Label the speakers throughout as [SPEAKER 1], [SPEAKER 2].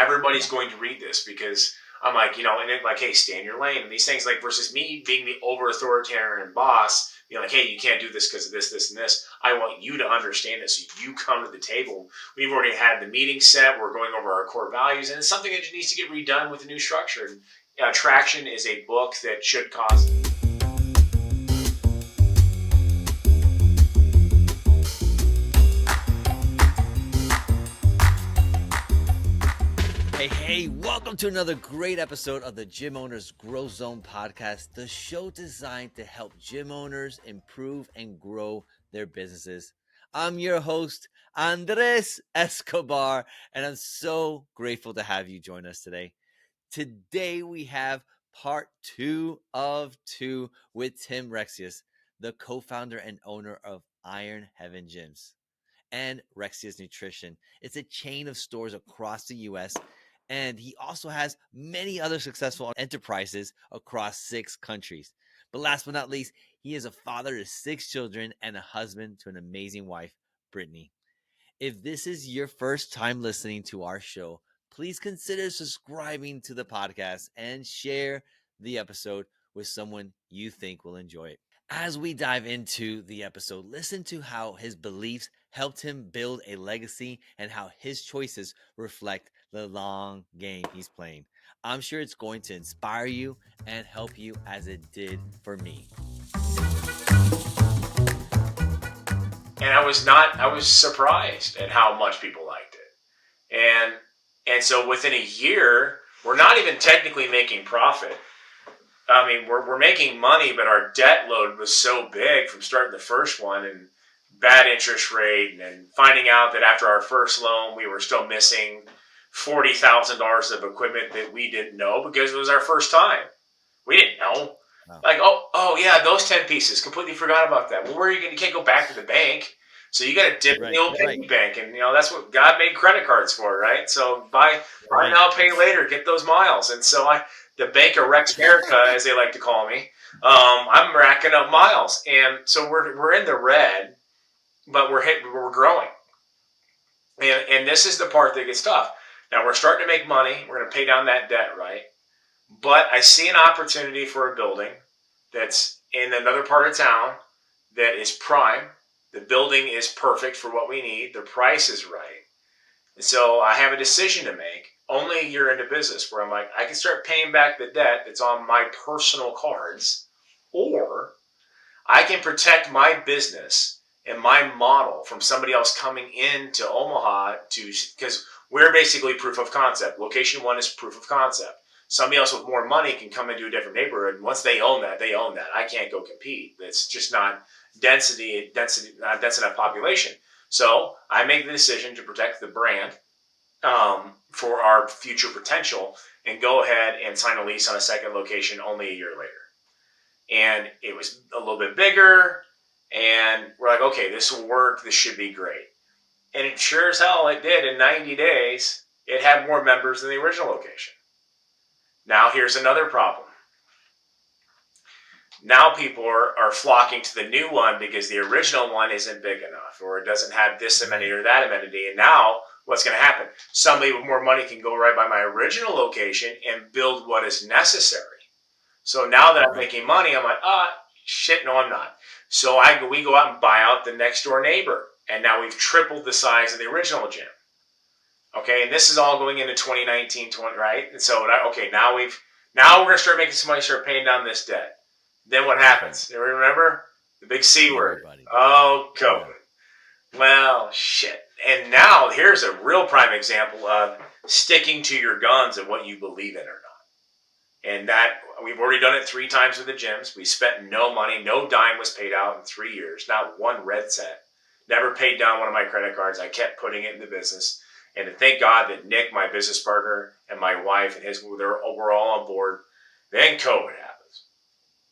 [SPEAKER 1] everybody's going to read this because I'm like, and then like, hey, stay in your lane. And these things like versus me being the over authoritarian boss, like, hey, you can't do this because of this, this, and this. I want you to understand it. So you come to the table. We've already had the meeting set. We're going over our core values, and it's something that needs to get redone with a new structure. And, Traction is a book that should cost.
[SPEAKER 2] Hey, welcome to another great episode of the Gym Owners Growth Zone podcast, the show designed to help gym owners improve and grow their businesses. I'm your host, Andres Escobar, and I'm so grateful to have you join us today. Today, we have part 2 of 2 with Tim Rexius, the co-founder and owner of Iron Heaven Gyms and Rexius Nutrition. It's a chain of stores across the U.S., and he also has many other successful enterprises across 6 countries. But last but not least, he is a father to 6 children and a husband to an amazing wife, Brittany. If this is your first time listening to our show, please consider subscribing to the podcast and share the episode with someone you think will enjoy it. As we dive into the episode, listen to how his beliefs helped him build a legacy and how his choices reflect the long game he's playing. I'm sure it's going to inspire you and help you as it did for me.
[SPEAKER 1] And I was surprised at how much people liked it. And so within a year, we're not even technically making profit. I mean, we're making money, but our debt load was so big from starting the first one and bad interest rate and finding out that after our first loan, we were still missing $40,000 of equipment that we didn't know because it was our first time. We didn't know. Wow. Like, oh yeah, those 10 pieces, completely forgot about that. Well, where are you going? You can't go back to the bank. So you got to dip in the old piggy bank. And, that's what God made credit cards for, right? So buy now, pay later, get those miles. And so the bank of Rex America, as they like to call me, I'm racking up miles. And so we're in the red, but we're growing. And this is the part that gets tough. Now we're starting to make money. We're going to pay down that debt, right? But I see an opportunity for a building that's in another part of town that is prime. The building is perfect for what we need. The price is right. And so I have a decision to make only a year into business where I'm like, I can start paying back the debt that's on my personal cards, or I can protect my business and my model from somebody else coming into Omaha because we're basically proof of concept. Location 1 is proof of concept. Somebody else with more money can come into a different neighborhood. And once they own that, they own that. I can't go compete. It's just not dense enough population. So I make the decision to protect the brand for our future potential and go ahead and sign a lease on a second location only a year later. And it was a little bit bigger, and we're like, okay, this will work. This should be great. And it sure as hell it did. In 90 days, it had more members than the original location. Now here's another problem. Now people are flocking to the new one because the original one isn't big enough, or it doesn't have this amenity or that amenity. And now what's going to happen? Somebody with more money can go right by my original location and build what is necessary. So now that I'm making money, I'm like, shit, no, I'm not. So we go out and buy out the next door neighbor. And now we've tripled the size of the original gym. Okay, and this is all going into 2019, right? And so, okay, now we're going to start making some money, start paying down this debt. Then what happens? You remember? The big C word. Oh, COVID. Well, shit. And now here's a real prime example of sticking to your guns and what you believe in or not. And that, we've already done it 3 times with the gyms. We spent no money. No dime was paid out in 3 years. Not one red cent. Never paid down one of my credit cards. I kept putting it in the business. And thank God that Nick, my business partner, and my wife and we're all on board. Then COVID happens.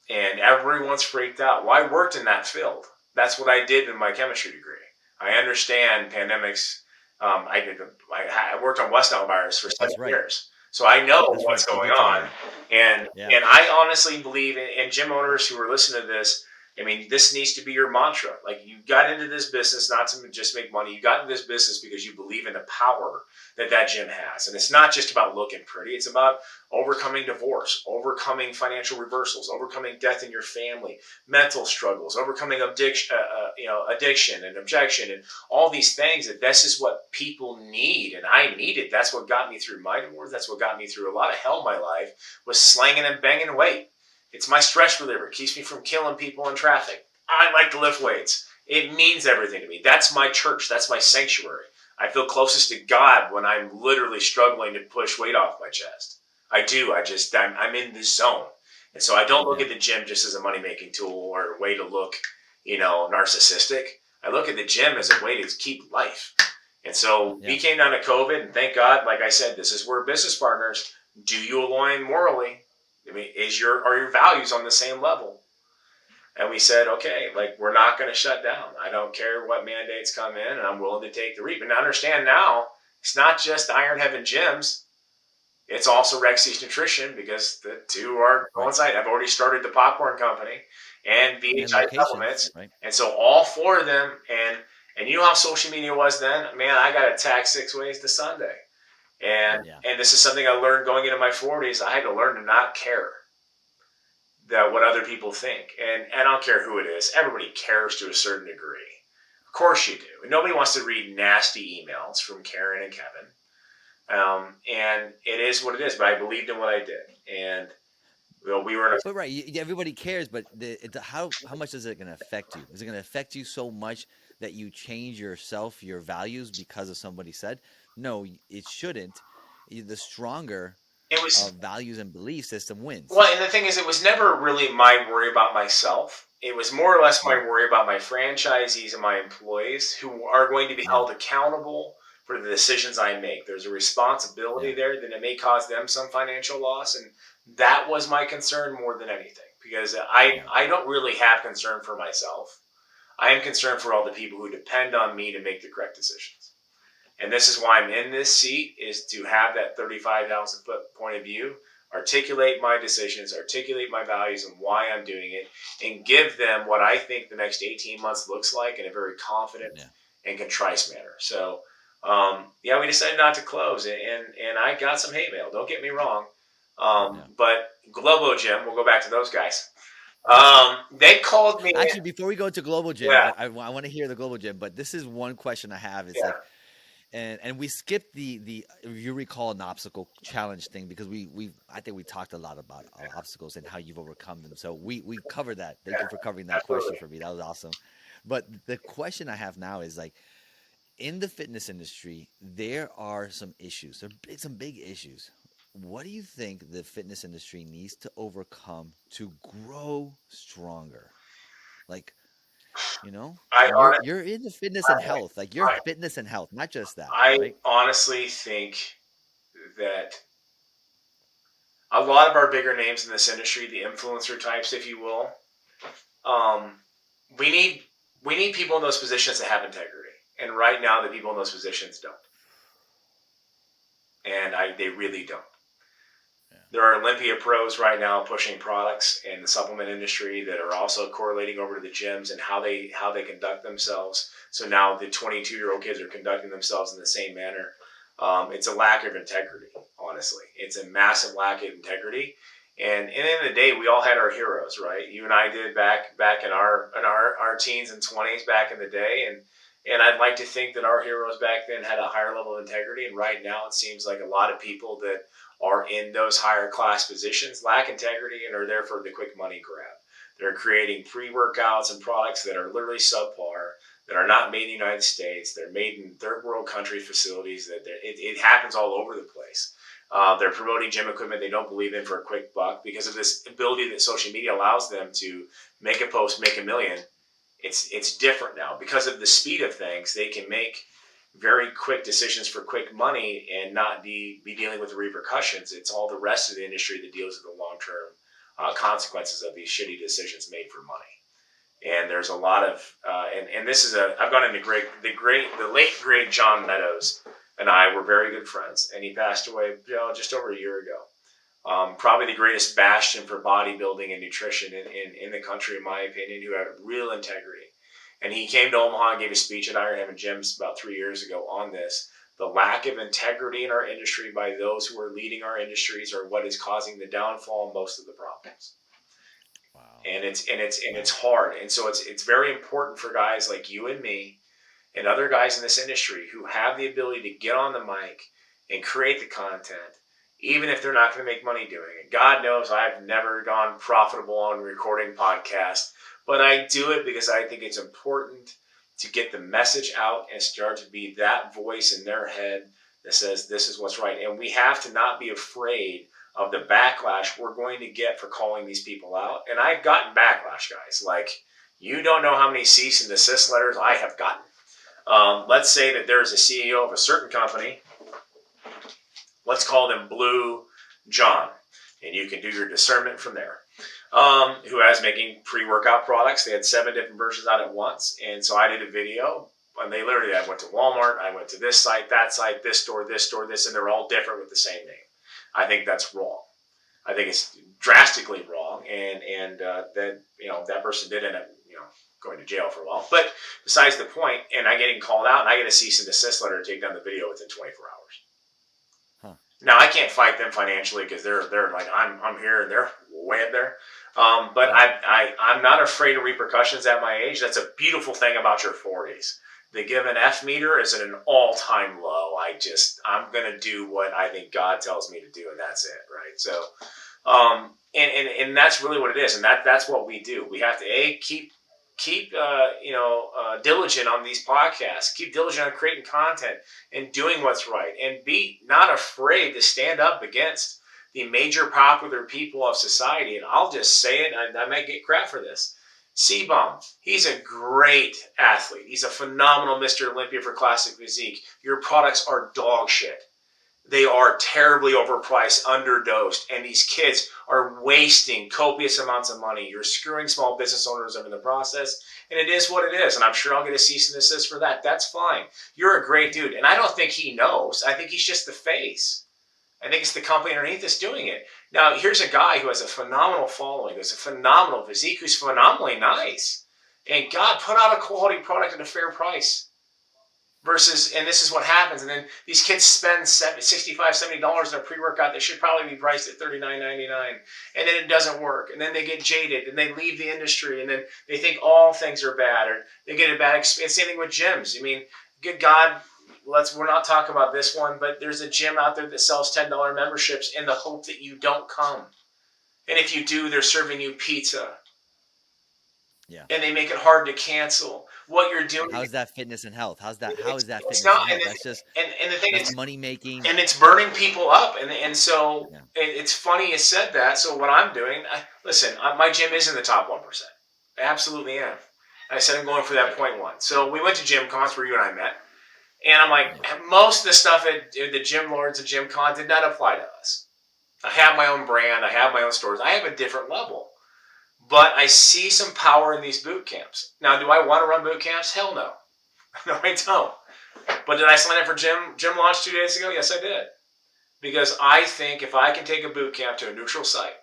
[SPEAKER 1] And everyone's freaked out. Well, I worked in that field. That's what I did in my chemistry degree. I understand pandemics. I worked on West Nile virus for 7 years. So I know what's going on. And I honestly believe in gym owners who are listening to this, I mean, this needs to be your mantra. Like, you got into this business not to just make money. You got into this business because you believe in the power that gym has. And it's not just about looking pretty. It's about overcoming divorce, overcoming financial reversals, overcoming death in your family, mental struggles, overcoming addiction and objection, and all these things. That this is what people need, and I needed. That's what got me through my divorce. That's what got me through a lot of hell in my life, was slanging and banging weight. It's my stress reliever. It keeps me from killing people in traffic. I like to lift weights. It means everything to me. That's my church. That's my sanctuary. I feel closest to God when I'm literally struggling to push weight off my chest. I do. I'm in this zone. And so I don't look at the gym just as a money-making tool or a way to look, narcissistic. I look at the gym as a way to keep life. And so we came down to COVID, and thank God, like I said, this is where business partners, do you align morally? I mean, are your values on the same level? And we said, okay, like, we're not going to shut down. I don't care what mandates come in, and I'm willing to take the reap. And understand now, it's not just Iron Heaven Gyms. It's also Rexius Nutrition, because the two are coincide. I've already started the popcorn company and VHI supplements.
[SPEAKER 2] Right.
[SPEAKER 1] And so all four of them, and you know how social media was then? Man, I got attacked 6 ways to Sunday. And this is something I learned going into my 40s. I had to learn to not care what other people think. And I don't care who it is. Everybody cares to a certain degree. Of course you do. And nobody wants to read nasty emails from Karen and Kevin. And it is what it is. But I believed in what I did. And we were in a...
[SPEAKER 2] But right, everybody cares, but how much is it going to affect you? Is it going to affect you so much that you change yourself, your values, because of somebody said? No, it shouldn't. The stronger values and belief system wins.
[SPEAKER 1] Well, and the thing is, it was never really my worry about myself. It was more or less my worry about my franchisees and my employees, who are going to be held accountable for the decisions I make. There's a responsibility there that it may cause them some financial loss. And that was my concern more than anything, because I don't really have concern for myself. I am concerned for all the people who depend on me to make the correct decisions. And this is why I'm in this seat, is to have that 35,000 foot point of view, articulate my decisions, articulate my values and why I'm doing it, and give them what I think the next 18 months looks like in a very confident and contrite manner. So, we decided not to close, and I got some hate mail. Don't get me wrong. But Globo Gym, we'll go back to those guys. They called me.
[SPEAKER 2] Actually, before we go to Global Gym, I want to hear the Global Gym, but this is one question I have. It's like, and we skipped the you recall an obstacle challenge thing, because I think we talked a lot about obstacles and how you've overcome them. So we covered that. Thank you for covering that question for me. That was awesome. But the question I have now is, like, in the fitness industry, there are some issues. There are some big issues. What do you think the fitness industry needs to overcome to grow stronger? Like, you're in the fitness and health. Like, you're fitness and health, not just that.
[SPEAKER 1] I honestly think that a lot of our bigger names in this industry, the influencer types, if you will, we need people in those positions that have integrity. And right now, the people in those positions don't. And they really don't. There are Olympia pros right now pushing products in the supplement industry that are also correlating over to the gyms and how they conduct themselves. So now the 22-year-old kids are conducting themselves in the same manner. It's a lack of integrity, honestly. It's a massive lack of integrity. And at the end of the day, we all had our heroes, right? You and I did back in our teens and 20s back in the day. And I'd like to think that our heroes back then had a higher level of integrity. And right now, it seems like a lot of people that are in those higher class positions lack integrity and are there for the quick money grab. They're creating pre-workouts and products that are literally subpar, that are not made in the United States. They're made in third world country facilities. It happens all over the place. They're promoting gym equipment they don't believe in for a quick buck because of this ability that social media allows them to make a post, make $1 million. It's different now. Because of the speed of things, they can make very quick decisions for quick money and not be dealing with the repercussions. It's all the rest of the industry that deals with the long-term consequences of these shitty decisions made for money. And there's a lot of, and this is I've gone into the late great John Meadows and I were very good friends, and he passed away just over a year ago. Probably the greatest bastion for bodybuilding and nutrition in the country, in my opinion, who had real integrity. And he came to Omaha and gave a speech at Iron Heaven Gyms about 3 years ago on this. The lack of integrity in our industry by those who are leading our industries are what is causing the downfall of most of the problems.
[SPEAKER 2] Wow.
[SPEAKER 1] And it's hard. And so it's very important for guys like you and me and other guys in this industry who have the ability to get on the mic and create the content, even if they're not going to make money doing it. God knows I've never gone profitable on recording podcasts, but I do it because I think it's important to get the message out and start to be that voice in their head that says this is what's right. And we have to not be afraid of the backlash we're going to get for calling these people out. And I've gotten backlash, guys. Like, you don't know how many cease and desist letters I have gotten. Let's say that there's a CEO of a certain company. Let's call them Blue John, and you can do your discernment from there. Who has making pre-workout products. They had 7 different versions out at once, and so I did a video, and they literally, I went to Walmart, I went to this site, this store, this, and they're all different with the same name. I think that's wrong. I think it's drastically wrong, and that that person did end up going to jail for a while. But besides the point, and I getting called out, and I get a cease and desist letter to take down the video within 24 hours. Now I can't fight them financially because they're like I'm here and they're way up there. But I'm not afraid of repercussions at my age. That's a beautiful thing about your 40s. The give an F meter is at an all-time low. I'm gonna do what I think God tells me to do, and that's it, right? So, and that's really what it is, and that's what we do. We have to keep diligent on these podcasts, keep diligent on creating content and doing what's right, and be not afraid to stand up against the major popular people of society. And I'll just say it, and I might get crap for this. C-Bomb, he's a great athlete. He's a phenomenal Mr. Olympia for classic physique. Your products are dog shit. They are terribly overpriced, underdosed, and these kids are wasting copious amounts of money. You're screwing small business owners up in the process, and it is what it is, and I'm sure I'll get a cease and desist for that. That's fine. You're a great dude, and I don't think he knows. I think he's just the face. I think it's the company underneath that's doing it. Now, here's a guy who has a phenomenal following, who has a phenomenal physique, who's phenomenally nice, and God, put out a quality product at a fair price. Versus, and this is what happens, and then these kids spend $65, $70 in a pre-workout that should probably be priced at $39.99, and then it doesn't work, and then they get jaded, and they leave the industry, and then they think all things are bad, or they get a bad experience. Same thing with gyms. I mean, good God, we're not talking about this one, but there's a gym out there that sells $10 memberships in the hope that you don't come. And if you do, they're serving you pizza.
[SPEAKER 2] Yeah.
[SPEAKER 1] And they make it hard to cancel. What you're doing.
[SPEAKER 2] How is that fitness and health? How is that fitness and health? That's just
[SPEAKER 1] and the thing
[SPEAKER 2] that's
[SPEAKER 1] is
[SPEAKER 2] money making,
[SPEAKER 1] and it's burning people up. And so it's funny you said that. So what I'm doing, my gym is in the top 1%. I absolutely am. I said I'm going for that 0.1. So we went to Gym Cons where you and I met, and I'm like, most of the stuff at the Gym Lords and Gym Con did not apply to us. I have my own brand. I have my own stores. I have a different level. But I see some power in these boot camps. Now, do I want to run boot camps? Hell no. No, I don't. But did I sign up for gym launch 2 days ago? Yes, I did. Because I think if I can take a boot camp to a neutral site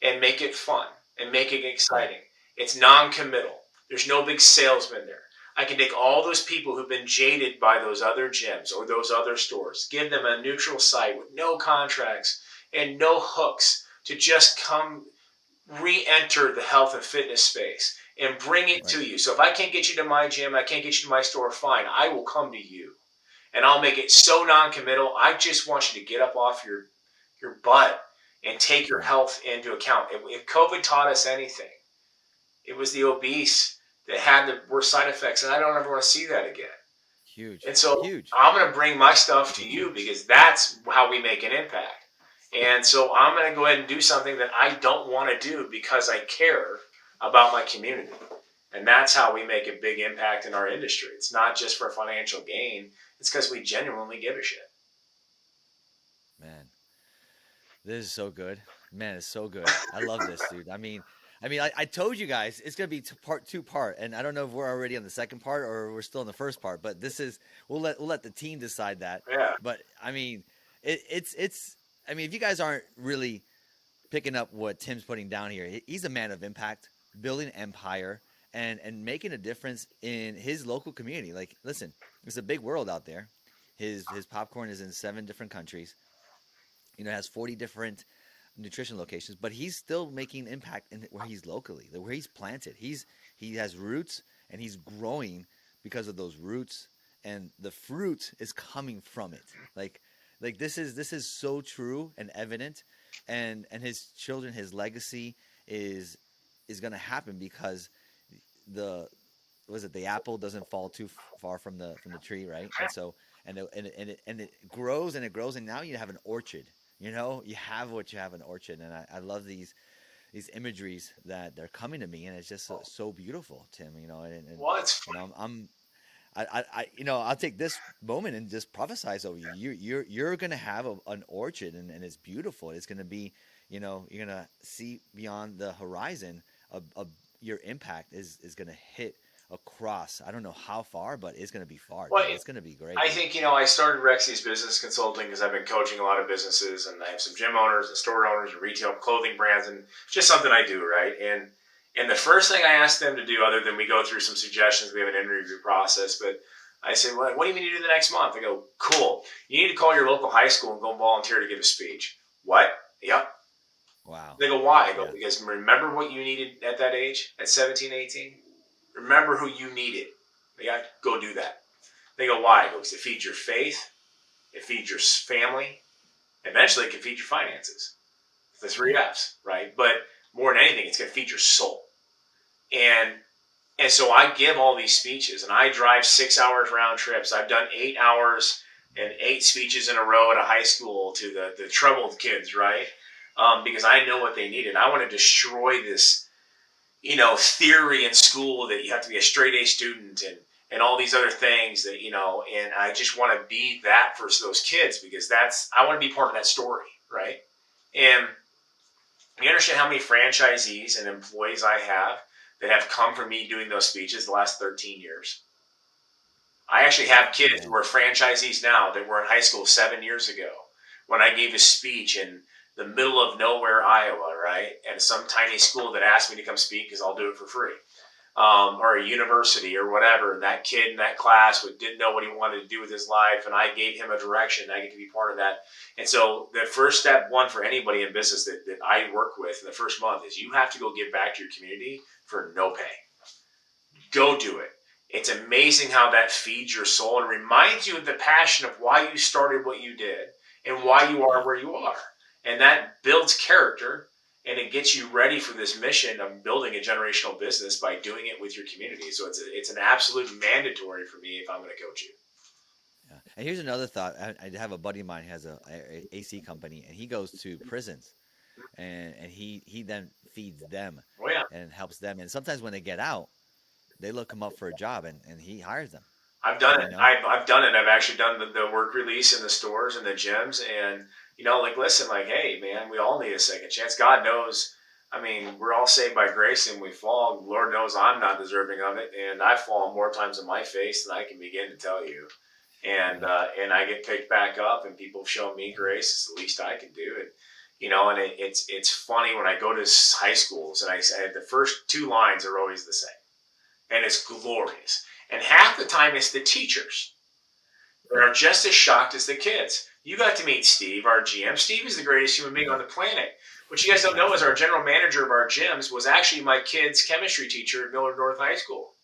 [SPEAKER 1] and make it fun and make it exciting, it's non-committal. There's no big salesman there. I can take all those people who've been jaded by those other gyms or those other stores, give them a neutral site with no contracts and no hooks to just come re-enter the health and fitness space and bring it to you. So if I can't get you to my gym, I can't get you to my store, fine. I will come to you. And I'll make it so non-committal. I just want you to get up off your butt and take your health into account. If COVID taught us anything, it was the obese that had the worst side effects. And I don't ever want to see that again.
[SPEAKER 2] Huge.
[SPEAKER 1] And so I'm going to bring my stuff to you because that's how we make an impact. And so I'm going to go ahead and do something that I don't want to do because I care about my community. And that's how we make a big impact in our industry. It's not just for financial gain. It's because we genuinely give a shit.
[SPEAKER 2] Man, this is so good. Man, it's so good. I love this, dude. I mean, I told you guys it's going to be two-part, and I don't know if we're already on the second part or we're still in the first part, but we'll let the team decide that.
[SPEAKER 1] Yeah.
[SPEAKER 2] But I mean, it's I mean, if you guys aren't really picking up what Tim's putting down here, he's a man of impact, building an empire, and making a difference in his local community. Like, listen, it's a big world out there. His popcorn is in 7 different countries. Has 40 different nutrition locations, but he's still making impact in where he's locally, where he's planted. He has roots and he's growing because of those roots, and the fruit is coming from it. Like this is so true and evident, and his children, his legacy is going to happen because the was it the apple doesn't fall too far from the tree, right? And so and it grows and it grows, and now you have an orchard. You have what you have an orchard, and I love these imageries that they're coming to me, and it's just so beautiful, Tim.
[SPEAKER 1] Well, it's
[SPEAKER 2] I'll take this moment and just prophesize over you. You're gonna have an orchard, and it's beautiful. It's gonna be, you're gonna see beyond the horizon. Your impact is gonna hit across. I don't know how far, but it's gonna be far.
[SPEAKER 1] well,
[SPEAKER 2] Dude. It's gonna be great.
[SPEAKER 1] I think, I started Rexius Business Consulting because I've been coaching a lot of businesses, and I have some gym owners and store owners and retail clothing brands, and it's just something I do, right? And the first thing I ask them to do, other than we go through some suggestions, we have an interview process, but I say, well, what do you mean to do the next month? They go, cool. You need to call your local high school and go volunteer to give a speech. What? Yep.
[SPEAKER 2] Wow.
[SPEAKER 1] They go, why? I go,
[SPEAKER 2] Yeah.
[SPEAKER 1] because remember what you needed at that age, at 17, 18? Remember who you needed. They got to go do that. They go, why? I go, because it feeds your faith, it feeds your family, eventually it can feed your finances. The 3 F's, right? But more than anything, it's going to feed your soul. And so I give all these speeches, and I drive 6 hours round trips. I've done 8 hours and 8 speeches in a row at a high school to the troubled kids, right? Because I know what they needed. I want to destroy this, theory in school that you have to be a straight A student and all these other things that, and I just want to be that for those kids, because I want to be part of that story, right? And you understand how many franchisees and employees I have that have come from me doing those speeches the last 13 years. I actually have kids who are franchisees now that were in high school 7 years ago when I gave a speech in the middle of nowhere, Iowa, right? And some tiny school that asked me to come speak because I'll do it for free. Or a university or whatever. And that kid in that class didn't know what he wanted to do with his life, and I gave him a direction. I get to be part of that. And so the first step one for anybody in business that I work with in the first month is you have to go give back to your community for no pay. Go do it. It's amazing how that feeds your soul and reminds you of the passion of why you started what you did and why you are where you are. And that builds character, and it gets you ready for this mission of building a generational business by doing it with your community. So it's an absolute mandatory for me if I'm going to coach you.
[SPEAKER 2] Yeah. And here's another thought. I have a buddy of mine who has a AC company, and he goes to prisons, and he then feeds them
[SPEAKER 1] Oh, yeah.
[SPEAKER 2] and helps them. And sometimes when they get out, they look him up for a job, and he hires them.
[SPEAKER 1] I've done it. I've done it. I've actually done the work release in the stores and the gyms, and listen, hey, man, we all need a second chance. God knows. I mean, we're all saved by grace, and we fall. Lord knows I'm not deserving of it, and I've fallen more times in my face than I can begin to tell you. And I get picked back up, and people show me grace. It's the least I can do. And it's funny when I go to high schools, and I say the first 2 lines are always the same, and it's glorious. And half the time it's the teachers that are just as shocked as the kids. You got to meet Steve, our GM. Steve is the greatest human being on the planet. What you guys don't know is our general manager of our gyms was actually my kid's chemistry teacher at Millard North High School.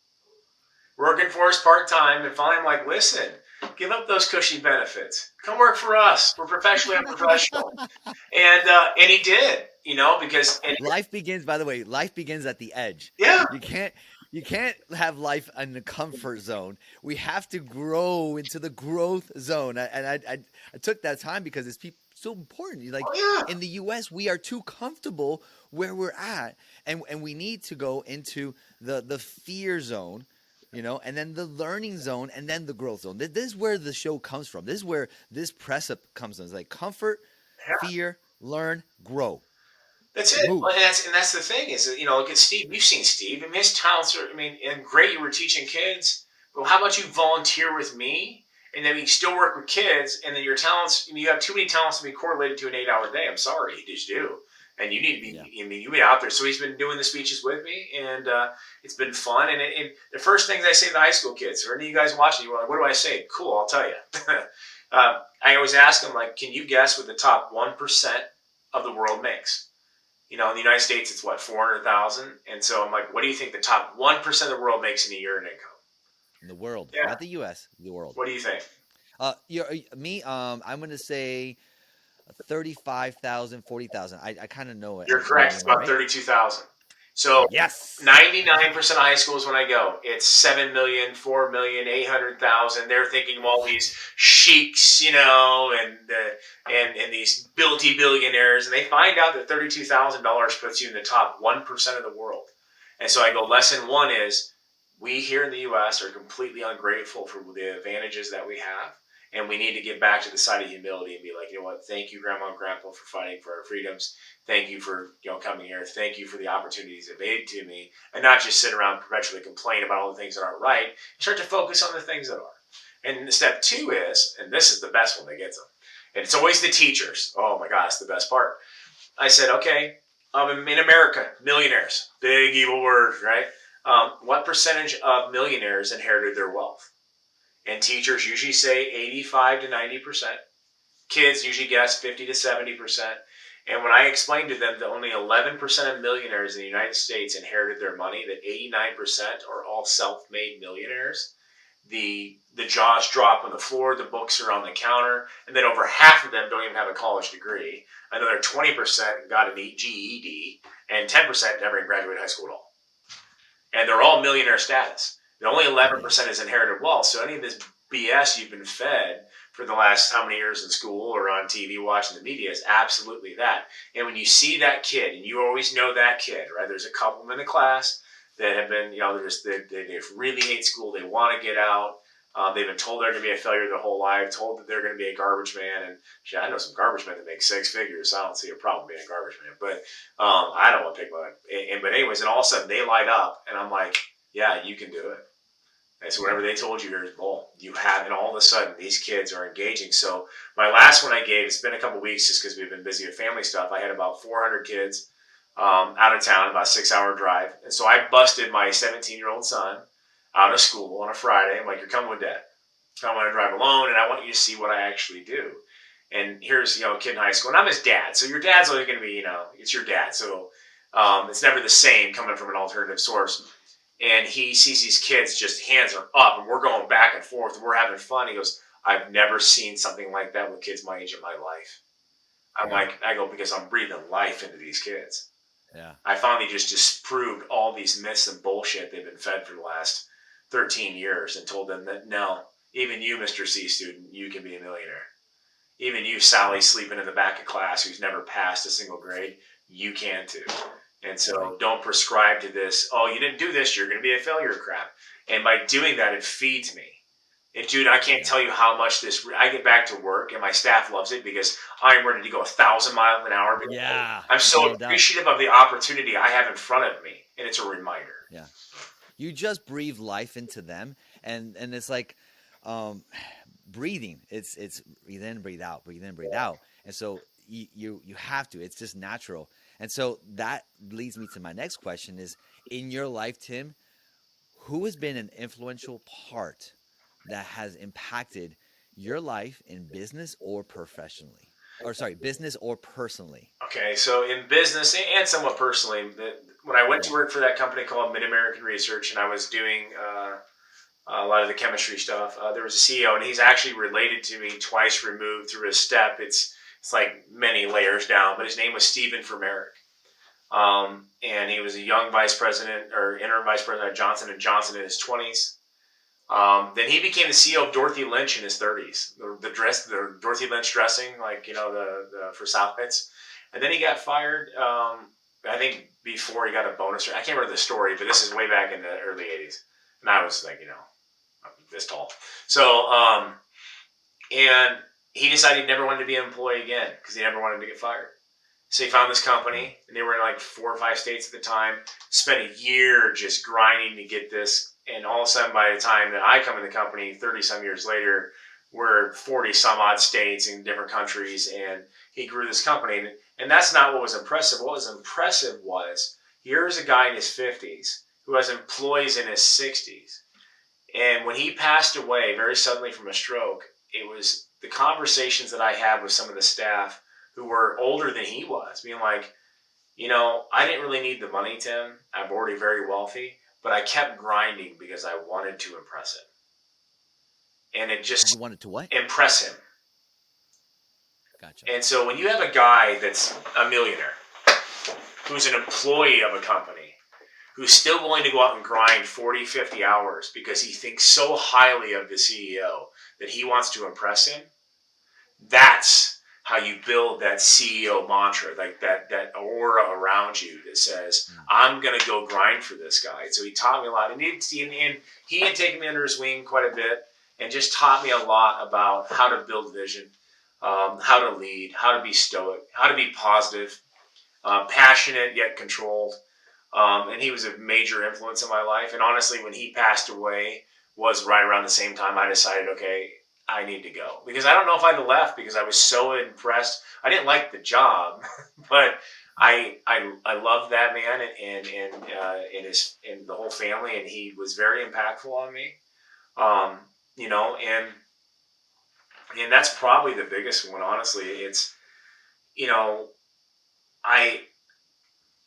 [SPEAKER 1] Working for us part-time, and finally I'm like, listen, give up those cushy benefits. Come work for us. We're professionally unprofessional. And he did, because
[SPEAKER 2] life begins, by the way, life begins at the edge.
[SPEAKER 1] Yeah.
[SPEAKER 2] You can't have life in the comfort zone. We have to grow into the growth zone. I took that time because it's so important. In the U.S., we are too comfortable where we're at, and we need to go into the fear zone, and then the learning zone, and then the growth zone. This is where the show comes from. This is where this precept comes from. It's like comfort, fear, learn, grow.
[SPEAKER 1] That's it. Well, and that's the thing is, look at Steve. You've seen Steve. His talents are, and great you were teaching kids. But how about you volunteer with me And then you still work with kids, and then your talents, you have too many talents to be correlated to an 8-hour day. I'm sorry, you just do. And you need to be,
[SPEAKER 2] Yeah.
[SPEAKER 1] I mean, you be out there. So he's been doing the speeches with me, and it's been fun. And the first things I say to the high school kids, or any of you guys watching, you're like, what do I say? Cool, I'll tell you. I always ask them, like, can you guess what the top 1% of the world makes? In the United States, it's what, 400,000? And so I'm like, what do you think the top 1% of the world makes in a year in income?
[SPEAKER 2] In the world,
[SPEAKER 1] Yeah.
[SPEAKER 2] not the U.S., the world.
[SPEAKER 1] What do you think?
[SPEAKER 2] You're me. I'm gonna say 35,000, 40,000. I kind of know it.
[SPEAKER 1] You're
[SPEAKER 2] Am I
[SPEAKER 1] correct. It's
[SPEAKER 2] doing it
[SPEAKER 1] about
[SPEAKER 2] right?
[SPEAKER 1] 32,000. So
[SPEAKER 2] Yes.
[SPEAKER 1] 99% of high schools when I go, it's 7 million, 4 million, 800,000. They're thinking of all these sheiks, and these billionaires, and they find out that $32,000 puts you in the top 1% of the world. And so I go, lesson one is we here in the U.S. are completely ungrateful for the advantages that we have. And we need to get back to the side of humility and be like, you know what? Thank you, Grandma and Grandpa, for fighting for our freedoms. Thank you for coming here. Thank you for the opportunities made to me, and not just sit around and perpetually complain about all the things that aren't right. Start to focus on the things that are. And step two is, and this is the best one that gets them, and it's always the teachers. Oh my God, it's the best part. I said, okay, in America, millionaires, big evil word, right? What percentage of millionaires inherited their wealth? And teachers usually say 85 to 90%. Kids usually guess 50 to 70%. And when I explained to them that only 11% of millionaires in the United States inherited their money, that 89% are all self-made millionaires, the jaws drop on the floor, the books are on the counter, and then over half of them don't even have a college degree. Another 20% got an GED, and 10% never even graduated high school at all. And they're all millionaire status. And only 11% is inherited wealth. So any of this BS you've been fed for the last how many years in school or on TV watching the media is absolutely that. And when you see that kid, and you always know that kid, right? There's a couple of them in the class that have been, they really hate school. They want to get out. They've been told they're going to be a failure their whole life, told that they're going to be a garbage man. And I know some garbage men that make six figures, so I don't see a problem being a garbage man. But I don't want to pick one. But anyways, and all of a sudden they light up, and I'm like, yeah, you can do it. And so whatever they told you, here's bull. You have, and all of a sudden these kids are engaging. So my last one I gave, it's been a couple weeks just because we've been busy with family stuff. I had about 400 kids out of town, about a 6-hour drive. And so I busted my 17-year-old son out of school on a Friday. I'm like, you're coming with Dad. I want to drive alone, and I want you to see what I actually do. And here's, a kid in high school, and I'm his dad. So your dad's always going to be, it's your dad. So it's never the same coming from an alternative source. And he sees these kids just hands are up, and we're going back and forth, and we're having fun. He goes, I've never seen something like that with kids my age in my life. I go, because I'm breathing life into these kids.
[SPEAKER 2] Yeah.
[SPEAKER 1] I finally just disproved all these myths and bullshit they've been fed for the last 13 years and told them that, no, even you, Mr. C student, you can be a millionaire. Even you, Sally, sleeping in the back of class who's never passed a single grade, you can too. And so don't prescribe to this, oh, you didn't do this, you're going to be a failure crap. And by doing that, it feeds me. And dude, I can't tell you how much I get back to work and my staff loves it because I'm ready to go 1,000 miles an hour.
[SPEAKER 2] Yeah.
[SPEAKER 1] I'm so appreciative of the opportunity I have in front of me. And it's a reminder.
[SPEAKER 2] Yeah. You just breathe life into them. And it's like breathing. It's breathe in, breathe out, breathe in, breathe out. And so you have to. It's just natural. And so that leads me to my next question is, in your life, Tim, who has been an influential part that has impacted your life in business or professionally? Or sorry, business or personally?
[SPEAKER 1] Okay, so in business and somewhat personally, when I went to work for that company called Mid-American Research, and I was doing a lot of the chemistry stuff, there was a CEO, and he's actually related to me twice removed through a step. It's like many layers down, but his name was Stephen Vermeerick. And he was a young vice president or interim vice president at Johnson & Johnson in his 20s. Then he became the CEO of Dorothy Lynch in his 30s. The Dorothy Lynch dressing, like, the for Southpits. And then he got fired, I think before he got a bonus. I can't remember the story, but this is way back in the early 80s. And I was like, this tall. So, and he decided he never wanted to be an employee again because he never wanted to get fired. So he found this company, and they were in like 4 or 5 states at the time, spent a year just grinding to get this. And all of a sudden, by the time that I come in the company, 30 some years later, we're 40 some odd states in different countries, and he grew this company. And that's not what was impressive. What was impressive was here's a guy in his 50s who has employees in his 60s. And when he passed away very suddenly from a stroke, it was the conversations that I had with some of the staff who were older than he was, being like, I didn't really need the money, Tim. I'm already very wealthy, but I kept grinding because I wanted to impress him. And it
[SPEAKER 2] You
[SPEAKER 1] just
[SPEAKER 2] wanted to what?
[SPEAKER 1] impress him.
[SPEAKER 2] Gotcha.
[SPEAKER 1] And so when you have a guy that's a millionaire, who's an employee of a company, who's still willing to go out and grind 40, 50 hours because he thinks so highly of the CEO that he wants to impress him, that's how you build that CEO mantra, like that aura around you that says, I'm going to go grind for this guy. So he taught me a lot. And he had taken me under his wing quite a bit and just taught me a lot about how to build vision, how to lead, how to be stoic, how to be positive, passionate yet controlled. And he was a major influence in my life. And honestly, when he passed away was right around the same time I decided, okay, I need to go. Because I don't know if I'd have left because I was so impressed. I didn't like the job, but I loved that man and the whole family, and he was very impactful on me. And that's probably the biggest one, honestly. It's, I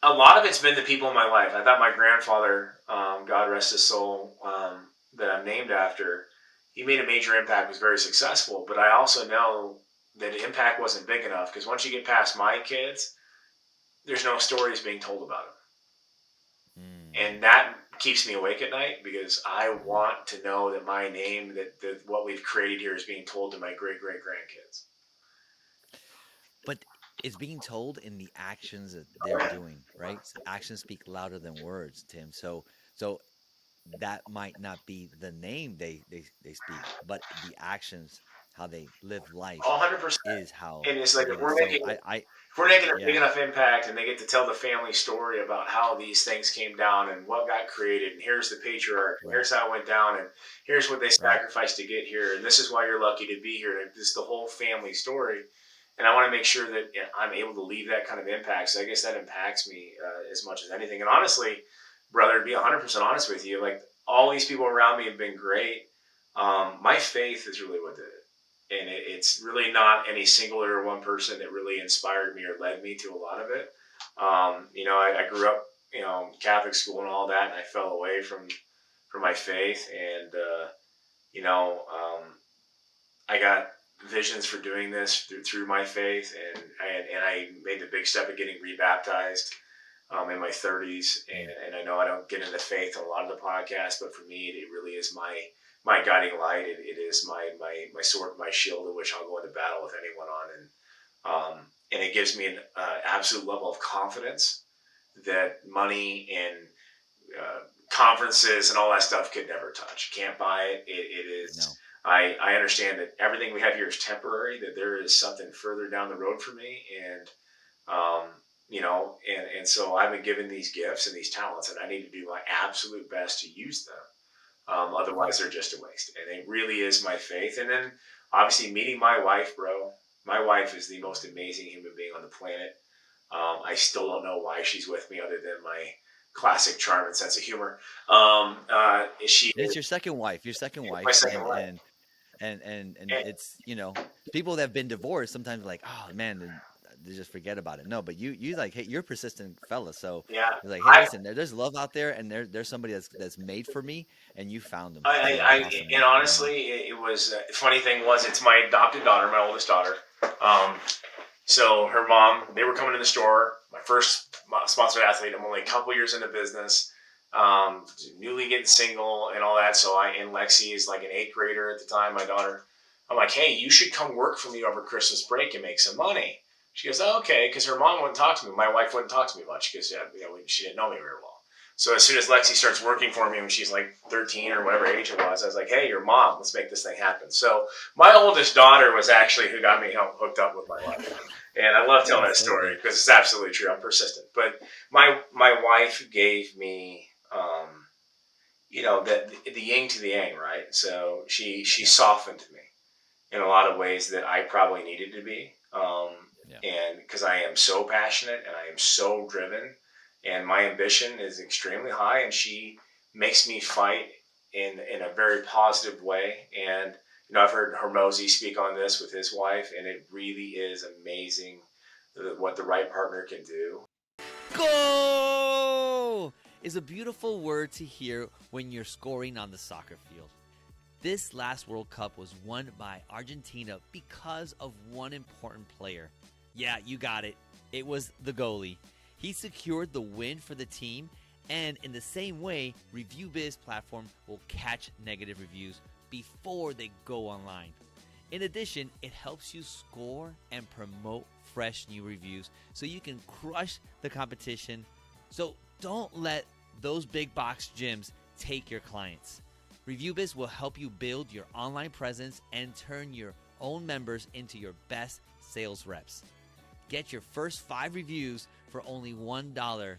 [SPEAKER 1] a lot of it's been the people in my life. I thought my grandfather, God rest his soul, that I'm named after, he made a major impact, was very successful. But I also know that the impact wasn't big enough because once you get past my kids, there's no stories being told about them. And that keeps me awake at night because I want to know that my name, that what we've created here is being told to my great-great-grandkids.
[SPEAKER 2] But it's being told in the actions that they're doing, right? Actions speak louder than words, Tim. So that might not be the name they speak, but the actions, how they live life,
[SPEAKER 1] 100%.
[SPEAKER 2] is how
[SPEAKER 1] And it's like
[SPEAKER 2] really. So
[SPEAKER 1] if we're making a big
[SPEAKER 2] yeah,
[SPEAKER 1] enough impact and they get to tell the family story about how these things came down and what got created, and here's the patriarch, and
[SPEAKER 2] right,
[SPEAKER 1] here's how it went down, and here's what they
[SPEAKER 2] right.
[SPEAKER 1] sacrificed to get here, and this is why you're lucky to be here, and this is the whole family story. And I want to make sure that I'm able to leave that kind of impact. So I guess that impacts me as much as anything. And honestly, brother, to be 100% honest with you, like all these people around me have been great. My faith is really what did it. And it's really not any singular or one person that really inspired me or led me to a lot of it. I grew up, Catholic school and all that, and I fell away from my faith. And I got visions for doing this through my faith, and I made the big step of getting rebaptized in my 30s. And I know I don't get into faith on a lot of the podcasts, but for me, it really is my guiding light. It is my sword, my shield, in which I'll go into battle with anyone on, and it gives me an absolute level of confidence that money and conferences and all that stuff could never touch. Can't buy it. It is.
[SPEAKER 2] No.
[SPEAKER 1] I understand that everything we have here is temporary. That there is something further down the road for me, and and so I've been given these gifts and these talents, and I need to do my absolute best to use them. Otherwise, they're just a waste. And it really is my faith. And then, obviously, meeting my wife, bro. My wife is the most amazing human being on the planet. I still don't know why she's with me, other than my classic charm and sense of humor. She
[SPEAKER 2] And it's your second wife, your second
[SPEAKER 1] my
[SPEAKER 2] wife,
[SPEAKER 1] second
[SPEAKER 2] and
[SPEAKER 1] wife.
[SPEAKER 2] and and
[SPEAKER 1] And,
[SPEAKER 2] it's people that have been divorced sometimes like, oh man, they just forget about it. No, but you like, hey, you're a persistent fella, so
[SPEAKER 1] yeah,
[SPEAKER 2] you're like, hey,
[SPEAKER 1] I,
[SPEAKER 2] listen, there's love out there, and there's somebody that's made for me, and you found them,
[SPEAKER 1] I,
[SPEAKER 2] so
[SPEAKER 1] I,
[SPEAKER 2] awesome,
[SPEAKER 1] and
[SPEAKER 2] man.
[SPEAKER 1] honestly, it was funny thing was it's my adopted daughter, my oldest daughter. Um, So her mom, they were coming to the store. My first sponsored athlete. I'm only a couple years into business, newly getting single and all that. And Lexi is like an 8th grader at the time, my daughter. I'm like, hey, you should come work for me over Christmas break and make some money. She goes, oh, okay, because her mom wouldn't talk to me. My wife wouldn't talk to me much because she didn't know me very well. So as soon as Lexi starts working for me when she's like 13 or whatever age it was, I was like, hey, your mom, let's make this thing happen. So my oldest daughter was actually who got me hooked up with my wife. And I love telling that
[SPEAKER 2] So
[SPEAKER 1] story
[SPEAKER 2] good.
[SPEAKER 1] because it's absolutely true. I'm persistent. But my wife gave me, the yin to the yang, right? So she
[SPEAKER 2] Yeah.
[SPEAKER 1] softened me. in a lot of ways that I probably needed to be.
[SPEAKER 2] Yeah.
[SPEAKER 1] And because I am so passionate and I am so driven, and my ambition is extremely high, and she makes me fight in a very positive way. And I've heard Hermosi speak on this with his wife, and it really is amazing what the right partner can do.
[SPEAKER 2] Go is a beautiful word to hear when you're scoring on the soccer field. This last World Cup was won by Argentina because of one important player. Yeah, you got it. It was the goalie. He secured the win for the team, and in the same way, ReviewBiz platform will catch negative reviews before they go online. In addition, it helps you score and promote fresh new reviews so you can crush the competition. So don't let those big box gyms take your clients. ReviewBiz will help you build your online presence and turn your own members into your best sales reps. Get your first 5 reviews for only $1.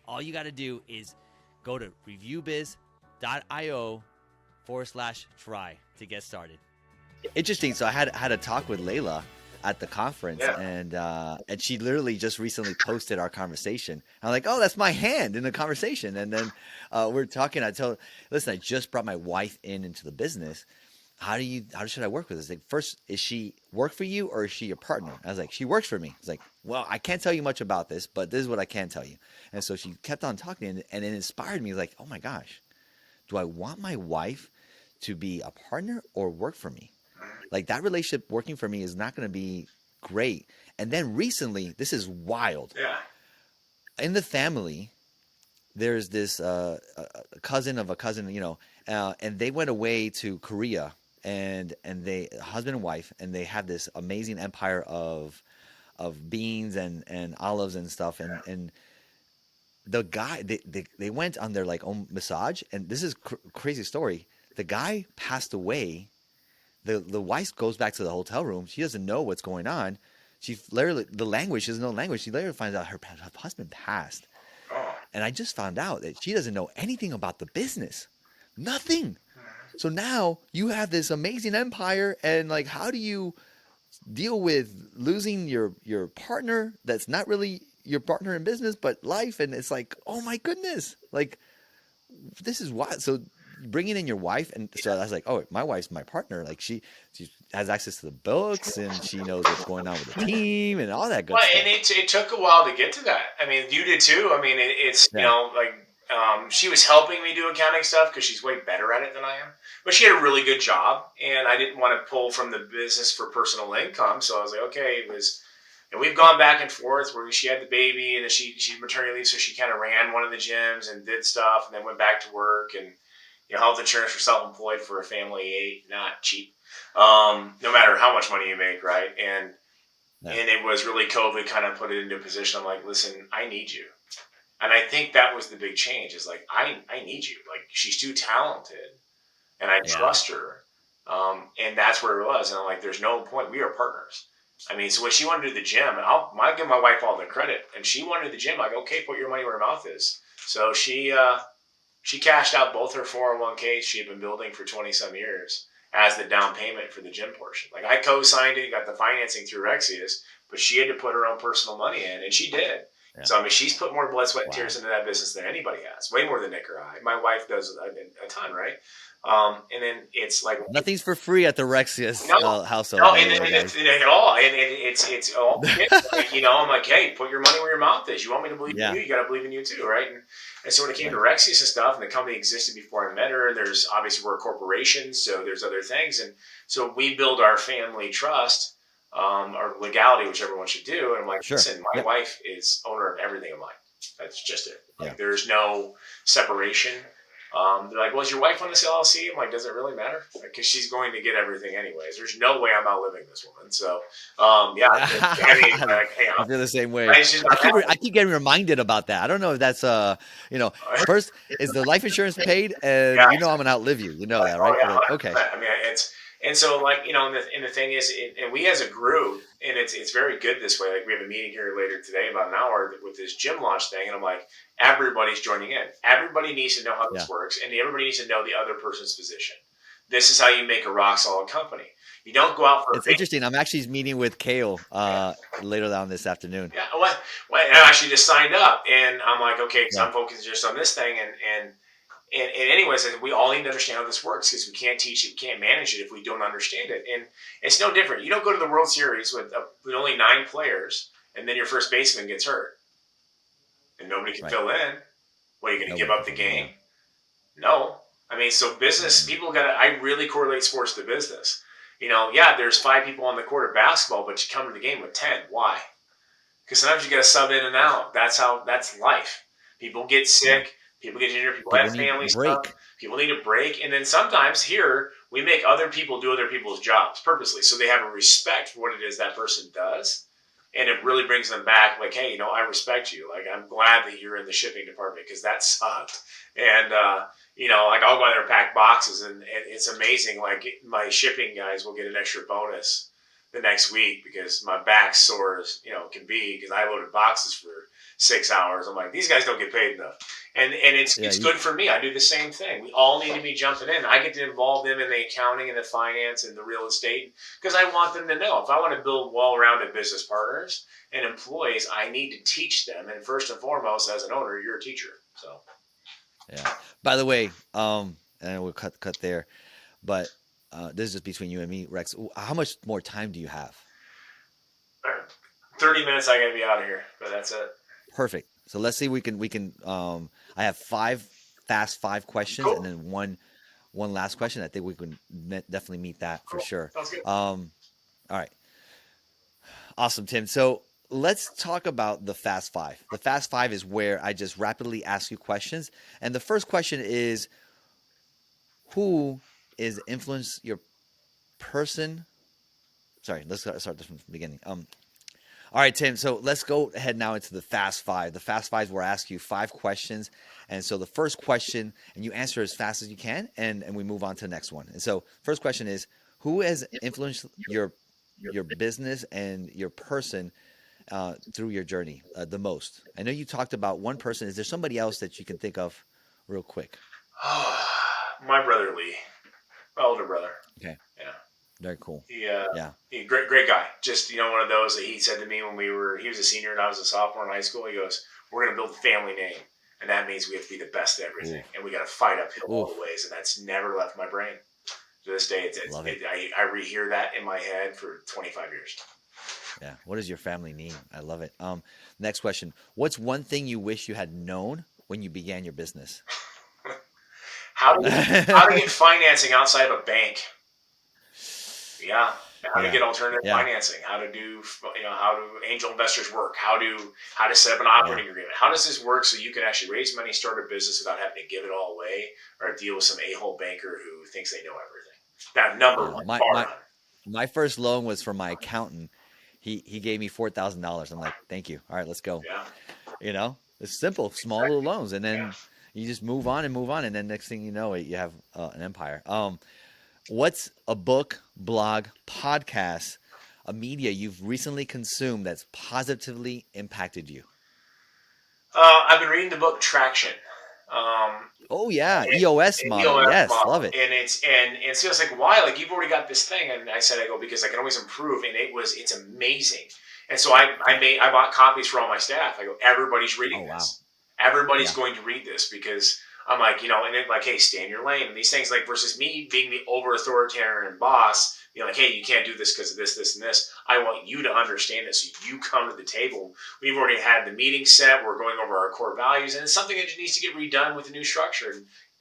[SPEAKER 2] All you got to do is go to reviewbiz.io/try to get started. Interesting. So I had a talk with Layla at the conference,
[SPEAKER 1] Yeah.
[SPEAKER 2] and she literally just recently posted our conversation. I'm like, oh, that's my hand in the conversation. And then we're talking. I told her, listen, I just brought my wife into the business. How should I work with this? Like, first, is she work for you or is she your partner? I was like, she works for me. I was like, well, I can't tell you much about this, but this is what I can tell you. And so she kept on talking, and it inspired me. Like, oh my gosh, do I want my wife to be a partner or work for me? Like, that relationship working for me is not going to be great. And then recently, this is wild.
[SPEAKER 1] Yeah.
[SPEAKER 2] In the family, there's this a cousin of a cousin, and they went away to Korea, and they husband and wife, and they have this amazing empire of beans and olives and stuff, and the guy they went on their like own massage, and this is crazy story. The guy passed away. The wife goes back to the hotel room. She doesn't know what's going on. She literally, the language, she doesn't know the language. She later finds out her husband passed.
[SPEAKER 1] Oh.
[SPEAKER 2] And I just found out that she doesn't know anything about the business. Nothing. So now you have this amazing empire, and like, how do you deal with losing your partner that's not really your partner in business, but life? And it's like, oh my goodness, like, this is wild. So bringing in your wife, and so I was like, oh, my wife's my partner. Like, she has access to the books, and she knows what's going on with the team and all that good
[SPEAKER 1] Well,
[SPEAKER 2] stuff.
[SPEAKER 1] and it took a while to get to that. I mean, you did too. I mean, it's she was helping me do accounting stuff because she's way better at it than I am. But she had a really good job, and I didn't want to pull from the business for personal income. So I was like, okay, it was. And we've gone back and forth where she had the baby, and then she's maternity leave, so she kind of ran one of the gyms and did stuff, and then went back to work. And health insurance for self-employed for a family ain't not cheap, no matter how much money you make, right? And it was really COVID kind of put it into a position. I'm like, listen, I need you. And I think that was the big change is like, I need you. Like, she's too talented and I trust her. And that's where it was. And I'm like, there's no point. We are partners. I mean, so when she wanted to do the gym, and I'll give my wife all the credit, and she wanted the gym, I go, okay, put your money where her mouth is. So she cashed out both her 401ks she had been building for 20 some years as the down payment for the gym portion. Like, I co-signed it, got the financing through Rexius, but she had to put her own personal money in, and she did. Yeah. So, I mean, she's put more blood, sweat, and tears into that business than anybody has. Way more than Nick or I. My wife does a ton, right? And then it's like...
[SPEAKER 2] Nothing's for free at the Rexius household.
[SPEAKER 1] No, and at all. And it's all... I'm like, hey, put your money where your mouth is. You want me to believe in you? You got to believe in you too, right? And so when it came to Rexius and stuff, and the company existed before I met her, and there's obviously we're a corporation, so there's other things. And so we build our family trust, or legality, whichever one should do. And I'm like, listen, my wife is owner of everything in life. That's just it. Like, there's no separation. They're like, well, is your wife on this LLC? I'm like, does it really matter? Because she's going to get everything anyways. There's no way I'm outliving this woman. So, I mean, like, hey,
[SPEAKER 2] I feel the same way. I keep getting reminded about that. I don't know if that's, first, is the life insurance paid? And I'm going to outlive you. You know that, right?
[SPEAKER 1] Oh, yeah, okay. I mean, and so, like, and the thing is, and we as a group, and it's very good this way. Like, we have a meeting here later today, about an hour, with this gym launch thing, and I'm like, everybody's joining in. Everybody needs to know how this works, and everybody needs to know the other person's position. This is how you make a rock solid company. You don't go out for a
[SPEAKER 2] It's interesting. I'm actually meeting with Kale
[SPEAKER 1] yeah.
[SPEAKER 2] later on this afternoon.
[SPEAKER 1] Yeah, I actually just signed up, and I'm like, okay, because
[SPEAKER 2] Yeah,
[SPEAKER 1] I'm focused just on this thing, and anyways, we all need to understand how this works because we can't teach it, we can't manage it if we don't understand it, and it's no different. You don't go to the World Series with only 9 players, and then your first baseman gets hurt, and nobody can
[SPEAKER 2] right.
[SPEAKER 1] fill in. What, are you going to give
[SPEAKER 2] Nobody can
[SPEAKER 1] up the
[SPEAKER 2] fill in.
[SPEAKER 1] game?
[SPEAKER 2] Yeah.
[SPEAKER 1] No. I mean, so business people got to. I really correlate sports to business. Yeah, there's 5 people on the court of basketball, but you come to the game with 10. Why? Because sometimes you got to sub in and out. That's life. People get
[SPEAKER 2] Yeah.
[SPEAKER 1] sick. People get injured. People
[SPEAKER 2] People
[SPEAKER 1] have
[SPEAKER 2] need
[SPEAKER 1] family stuff.
[SPEAKER 2] break.
[SPEAKER 1] People need a break. And then sometimes here we make other people do other people's jobs purposely, so they have a respect for what it is that person does, and it really brings them back. Like, hey, I respect you. Like, I'm glad that you're in the shipping department because that sucked. And like I'll go out there and pack boxes, and it's amazing. Like my shipping guys will get an extra bonus the next week because my back sore as can be because I loaded boxes for 6 hours. I'm like, these guys don't get paid enough, and it's
[SPEAKER 2] Yeah.
[SPEAKER 1] it's good for me. I do the same thing. We all need to be jumping in. I get to involve them in the accounting and the finance and the real estate because I want them to know if I want to build well-rounded business partners and employees, I need to teach them. And first and foremost, as an owner, you're a teacher. So
[SPEAKER 2] Yeah. By the way, and we'll cut there, but this is just between you and me, Rex. How much more time do you have?
[SPEAKER 1] 30 minutes, I gotta be out of here, but that's it.
[SPEAKER 2] Perfect. So let's see. We can. I have five questions, and
[SPEAKER 1] Cool.
[SPEAKER 2] then one last question. I think we can definitely meet that for
[SPEAKER 1] Cool.
[SPEAKER 2] sure.
[SPEAKER 1] Sounds good.
[SPEAKER 2] All right. Awesome, Tim. So let's talk about the Fast Five. The Fast Five is where I just rapidly ask you questions, and the first question is, who is influence your person? Sorry, let's start this from the beginning. All right, Tim. So let's go ahead now into the Fast Five. The Fast Five, where I ask you 5 questions. And so the first question, and you answer as fast as you can, and we move on to the next one. And so first question is, who has influenced your business and your person through your journey the most? I know you talked about one person. Is there somebody else that you can think of real quick?
[SPEAKER 1] My brother Lee, my older brother.
[SPEAKER 2] Okay,
[SPEAKER 1] Yeah.
[SPEAKER 2] very cool. Yeah,
[SPEAKER 1] He great guy. Just one of those that he said to me when he was a senior and I was a sophomore in high school. He goes, "We're gonna build a family name, and that means we have to be the best at everything,
[SPEAKER 2] oof,
[SPEAKER 1] and we got to fight uphill all
[SPEAKER 2] oof,
[SPEAKER 1] the ways." And that's never left my brain. To this day,
[SPEAKER 2] love it.
[SPEAKER 1] I rehear that in my head for 25 years.
[SPEAKER 2] Yeah. What is your family name? I love it. Next question. What's one thing you wish you had known when you began your business?
[SPEAKER 1] How to get financing outside of a bank? Yeah. How to
[SPEAKER 2] Yeah.
[SPEAKER 1] get alternative
[SPEAKER 2] Yeah.
[SPEAKER 1] financing? How to do how do angel investors work? How to set up an
[SPEAKER 2] Yeah.
[SPEAKER 1] operating agreement? How does this work so you can actually raise money, start a business without having to give it all away or deal with some a-hole banker who thinks they know everything? That number
[SPEAKER 2] Yeah.
[SPEAKER 1] one,
[SPEAKER 2] My
[SPEAKER 1] bar
[SPEAKER 2] my
[SPEAKER 1] none.
[SPEAKER 2] my first loan was from my accountant. He gave me $4,000. I'm like, thank you. All right, let's go.
[SPEAKER 1] Yeah.
[SPEAKER 2] It's simple, small little
[SPEAKER 1] Exactly.
[SPEAKER 2] loans, and
[SPEAKER 1] Yeah.
[SPEAKER 2] then you just move on and move on, and then next thing you know, you have an empire. What's a book, blog, podcast, a media you've recently consumed that's positively impacted you?
[SPEAKER 1] I've been reading the book Traction.
[SPEAKER 2] Oh yeah,
[SPEAKER 1] And
[SPEAKER 2] EOS
[SPEAKER 1] an
[SPEAKER 2] model.
[SPEAKER 1] EOS
[SPEAKER 2] Yes,
[SPEAKER 1] model,
[SPEAKER 2] love it.
[SPEAKER 1] and so it's like, why? Like, you've already got this thing, and I go because I can always improve, and it's amazing. And so
[SPEAKER 2] Yeah.
[SPEAKER 1] I bought copies for all my staff. I go, everybody's
[SPEAKER 2] Oh
[SPEAKER 1] reading
[SPEAKER 2] wow.
[SPEAKER 1] this. Everybody's
[SPEAKER 2] Yeah.
[SPEAKER 1] going to read this because I'm like, and it like, hey, stay in your lane. And these things like versus me being the over authoritarian boss, like, hey, you can't do this because of this, this, and this. I want you to understand it, so you come to the table. We've already had the meeting set. We're going over our core values, and it's something that needs to get redone with a new structure.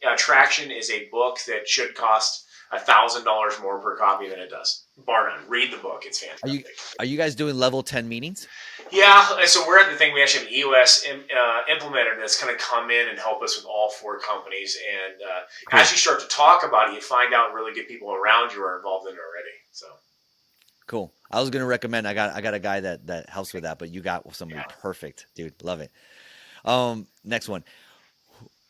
[SPEAKER 1] And Traction is a book that should cost $1,000 more per copy than it does. Bar none. Read the book; it's
[SPEAKER 2] Are you
[SPEAKER 1] fantastic.
[SPEAKER 2] are you guys doing level 10 meetings?
[SPEAKER 1] Yeah, and so we're at the thing. We actually have an EOS implementer that's going to come in and help us with all 4 companies. And as
[SPEAKER 2] Cool.
[SPEAKER 1] you start to talk about it, you find out really good people around you are involved in it already. So
[SPEAKER 2] Cool. I was gonna recommend. I got a guy that helps with that, but you got somebody
[SPEAKER 1] yeah,
[SPEAKER 2] perfect, dude. Love it. Next one.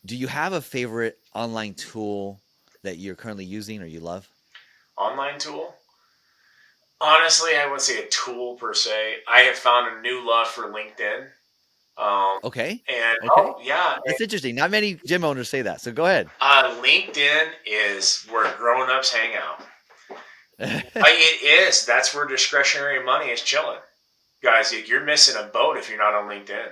[SPEAKER 2] Do you have a favorite online tool that you're currently using or you love?
[SPEAKER 1] online tool. Honestly, I wouldn't say a tool per se. I have found a new love for LinkedIn. Um,
[SPEAKER 2] Okay.
[SPEAKER 1] and
[SPEAKER 2] Okay.
[SPEAKER 1] yeah,
[SPEAKER 2] That's interesting. Not many gym owners say that. So go ahead.
[SPEAKER 1] LinkedIn is where grown-ups hang out. It is. That's where discretionary money is chilling. Guys, you're missing a boat if you're not on LinkedIn.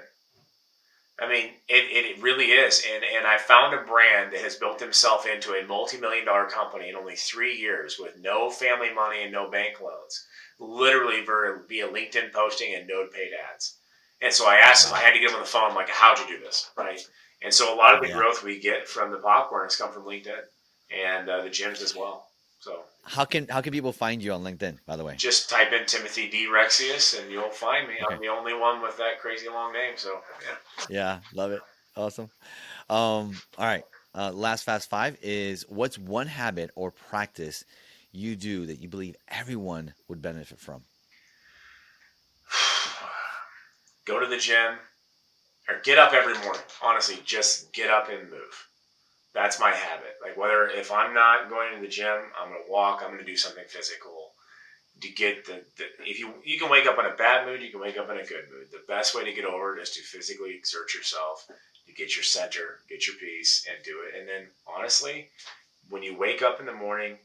[SPEAKER 1] I mean, it really is. And I found a brand that has built himself into a multi-million-dollar company in only 3 years with no family money and no bank loans, literally via LinkedIn posting and no paid ads. And so I asked him, I
[SPEAKER 2] Wow.
[SPEAKER 1] had to get him on the phone, I'm like, how'd you do this? Right. And so a lot of the
[SPEAKER 2] Yeah.
[SPEAKER 1] growth we get from the popcorn has come from LinkedIn and the gyms as well. So
[SPEAKER 2] How can people find you on LinkedIn, by the way?
[SPEAKER 1] just type in Timothy D. Rexius and you'll find me. I'm
[SPEAKER 2] Okay.
[SPEAKER 1] the only one with that crazy long name. So, yeah.
[SPEAKER 2] Yeah, love it. Awesome. All right. Last fast five is, what's one habit or practice you do that you believe everyone would benefit from?
[SPEAKER 1] Go to the gym or get up every morning. Honestly, just get up and move. That's my habit. Like whether if I'm not going to the gym, I'm gonna walk. I'm gonna do something physical to get the if you can wake up in a bad mood, you can wake up in a good mood. The best way to get over it is to physically exert yourself, to get your center, get your peace, and do it. And then honestly, when you wake up in the morning,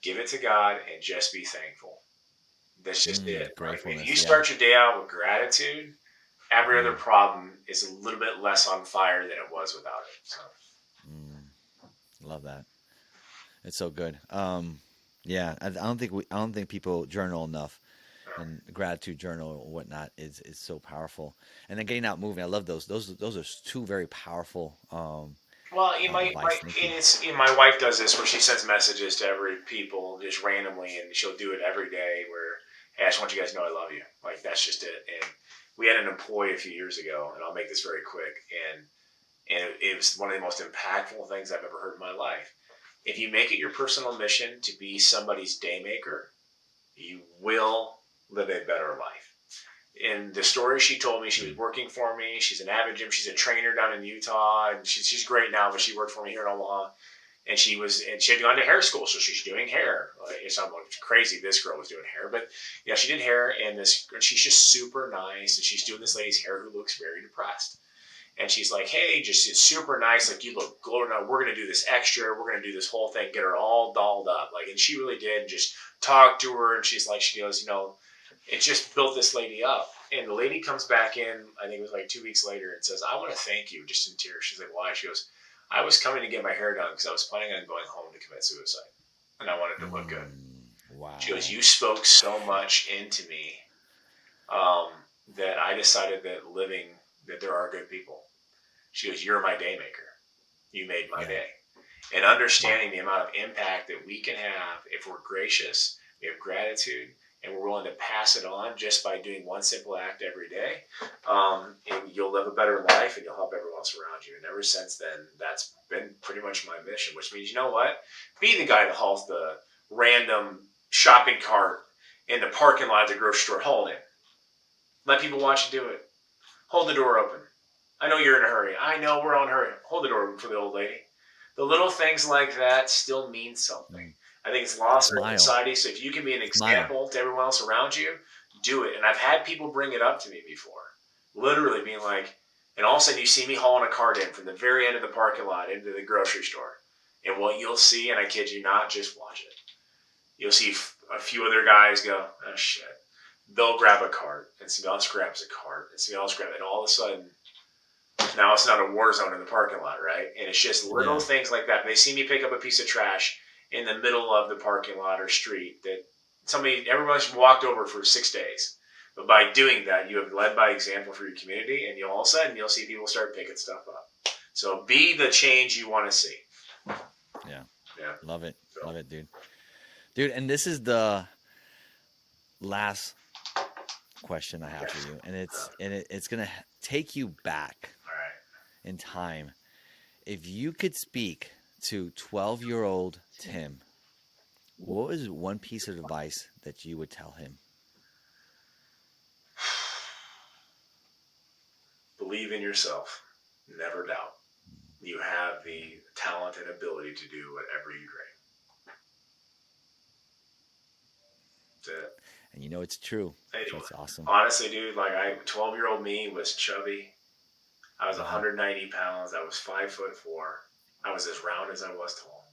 [SPEAKER 1] give it to God and just be thankful. That's just it, right? If you
[SPEAKER 2] Gratefulness. Yeah.
[SPEAKER 1] start your day out with gratitude, every other
[SPEAKER 2] Mm,
[SPEAKER 1] problem is a little bit less on fire than it was without it. So
[SPEAKER 2] mm, love that. It's so good. Yeah, I don't think people journal enough, and gratitude journal or whatnot is so powerful. And then getting out moving, I love those. Those are two very powerful
[SPEAKER 1] well,
[SPEAKER 2] advice. Thank you.
[SPEAKER 1] my wife does this where she sends messages to every people just randomly, and she'll do it every day. Where, hey, I just want you guys to know I love you. Like that's just it. And we had an employee a few years ago, and I'll make this very quick. And it was one of the most impactful things I've ever heard in my life. If you make it your personal mission to be somebody's day maker, you will live a better life. In the story she told me, she was
[SPEAKER 2] Mm,
[SPEAKER 1] working for me. She's an avid gym. She's a trainer down in Utah, and she's great now. But she worked for me here in Omaha, and she had gone to hair school, so she's doing hair. It's not crazy. This girl was doing hair, but yeah, she did hair, and she's just super nice, and she's doing this lady's hair who looks very depressed. And she's like, hey, just it's super nice. Like, you look glowing up. We're going to do this extra. We're going to do this whole thing, get her all dolled up. Like, and she really did. And just talked to her. And she's like, she goes, it just built this lady up. And the lady comes back in, I think it was like 2 weeks later, and says, I want to thank you, just in tears. She's like, why? She goes, I was coming to get my hair done because I was planning on going home to commit suicide. And I wanted to look good. She goes,
[SPEAKER 2] wow.
[SPEAKER 1] you spoke so much into me um, that I decided that there are good people. She goes, you're my day maker. You made my
[SPEAKER 2] Yeah.
[SPEAKER 1] day. And understanding the amount of impact that we can have if we're gracious, we have gratitude, and we're willing to pass it on just by doing one simple act every day, and you'll live a better life and you'll help everyone else around you. And ever since then, that's been pretty much my mission, which means, you know what? Be the guy that hauls the random shopping cart in the parking lot of the grocery store. Haul it in. Let people watch you do it. Hold the door open. I know you're in a hurry. I know we're on a hurry. Hold the door open for the old lady. The little things like that still mean something.
[SPEAKER 2] Mm.
[SPEAKER 1] I think it's lost in our
[SPEAKER 2] Smile.
[SPEAKER 1] society. So if you can be an
[SPEAKER 2] Smile.
[SPEAKER 1] example to everyone else around you, do it. And I've had people bring it up to me before, literally being like, and all of a sudden you see me hauling a cart in from the very end of the parking lot into the grocery store. And what you'll see, and I kid you not, just watch it. You'll see a few other guys go, oh shit. They'll grab a cart, and somebody else grabs a cart, and somebody else grabs it. And all of a sudden, now it's not a war zone in the parking lot, right? And it's just little
[SPEAKER 2] Yeah.
[SPEAKER 1] things like that. They see me pick up a piece of trash in the middle of the parking lot or street that everyone's walked over for 6 days. But by doing that, you have led by example for your community, and all of a sudden you'll see people start picking stuff up. So be the change you want to see.
[SPEAKER 2] Yeah.
[SPEAKER 1] Yeah.
[SPEAKER 2] Love it.
[SPEAKER 1] So,
[SPEAKER 2] Love it, dude. Dude, and this is the last question I have
[SPEAKER 1] okay.
[SPEAKER 2] for you, and it's gonna take you back
[SPEAKER 1] All right.
[SPEAKER 2] in time. If you could speak to 12-year-old Tim, what was one piece of advice that you would tell him?
[SPEAKER 1] Believe in yourself. Never doubt. You have the talent and ability to do whatever you dream. That's it.
[SPEAKER 2] And you know it's true. So
[SPEAKER 1] Anyway,
[SPEAKER 2] it's awesome.
[SPEAKER 1] honestly, dude, 12-year-old me was chubby. I was
[SPEAKER 2] Hmm.
[SPEAKER 1] 190 pounds. I was 5'4". I was as round as I was tall.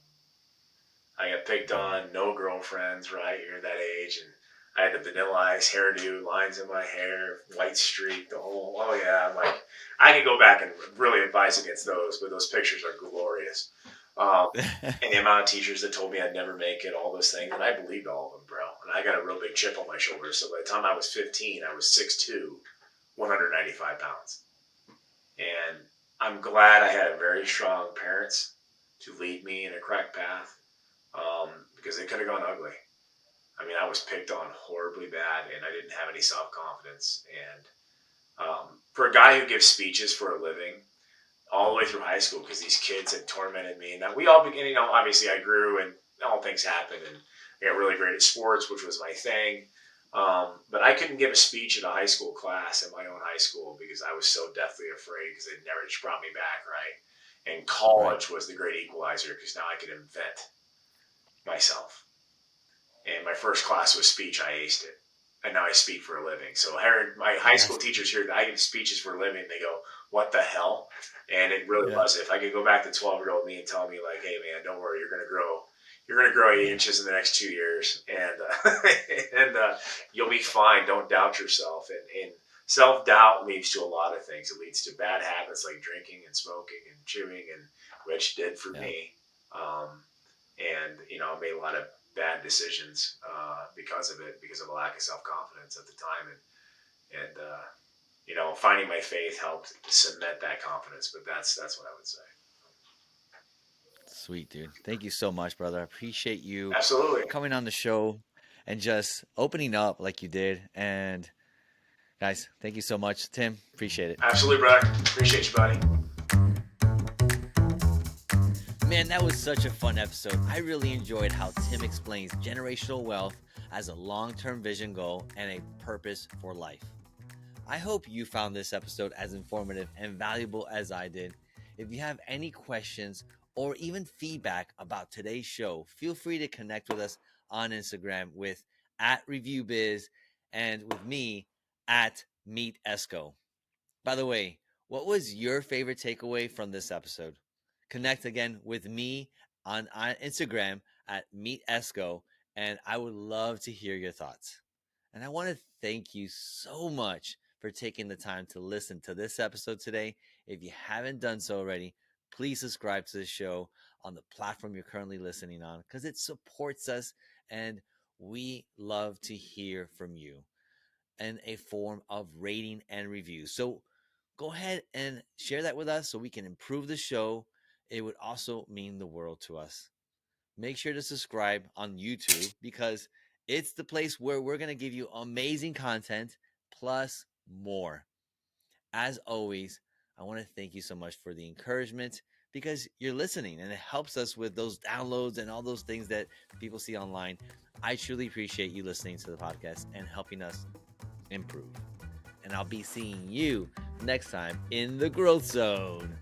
[SPEAKER 1] I got picked on, no girlfriends, right? You're that age, and I had the Vanilla Ice hairdo, lines in my hair, white streak, the whole. Oh yeah, I'm like, I could go back and really advise against those, but those pictures are glorious. Um, and the amount of teachers that told me I'd never make it, all those things, and I believed all of them, bro. And I got a real big chip on my shoulder. So by the time I was 15, I was 6'2", 195 pounds. And I'm glad I had very strong parents to lead me in a correct path, because they could have gone ugly. I mean, I was picked on horribly bad, and I didn't have any self-confidence. And for a guy who gives speeches for a living, all the way through high school, because these kids had tormented me. And we all began, obviously I grew and all things happened, and I got really great at sports, which was my thing. But I couldn't give a speech at a high school class in my own high school because I was so deathly afraid, because they'd never just brought me back, right? And
[SPEAKER 2] Right.
[SPEAKER 1] college was the great equalizer, because now I could invent myself. And my first class was speech. I aced it. And now I speak for a living. So my high school
[SPEAKER 2] Yes.
[SPEAKER 1] teachers hear that I give speeches for a living. They go, what the hell? And it really
[SPEAKER 2] Yeah.
[SPEAKER 1] was. If I could go back to 12-year-old me and tell me, like, hey, man, don't worry. You're going to grow. You're going to grow 8 inches in the next 2 years. And you'll be fine. Don't doubt yourself. And self-doubt leads to a lot of things. It leads to bad habits like drinking and smoking and chewing, and which did for
[SPEAKER 2] Yeah.
[SPEAKER 1] me. And, I made a lot of bad decisions because of it, because of a lack of self-confidence at the time. And finding my faith helped cement that confidence. But that's what I would say.
[SPEAKER 2] Sweet, dude. Thank you so much, brother. I appreciate you
[SPEAKER 1] Absolutely.
[SPEAKER 2] coming on the show and just opening up like you did. And guys, thank you so much. Tim, appreciate it.
[SPEAKER 1] Absolutely, brother. Appreciate you, buddy.
[SPEAKER 2] Man, that was such a fun episode. I really enjoyed how Tim explains generational wealth as a long-term vision goal and a purpose for life. I hope you found this episode as informative and valuable as I did. If you have any questions or even feedback about today's show, feel free to connect with us on Instagram with @ReviewBiz and with me @MeetEsco. By the way, what was your favorite takeaway from this episode? Connect again with me on Instagram @MeetEsco, and I would love to hear your thoughts. And I want to thank you so much for taking the time to listen to this episode today. If you haven't done so already, please subscribe to the show on the platform you're currently listening on, because it supports us and we love to hear from you in a form of rating and review. So go ahead and share that with us so we can improve the show. It would also mean the world to us. Make sure to subscribe on YouTube, because it's the place where we're going to give you amazing content plus more. As always, I want to thank you so much for the encouragement, because you're listening and it helps us with those downloads and all those things that people see online. I truly appreciate you listening to the podcast and helping us improve. And I'll be seeing you next time in the growth zone.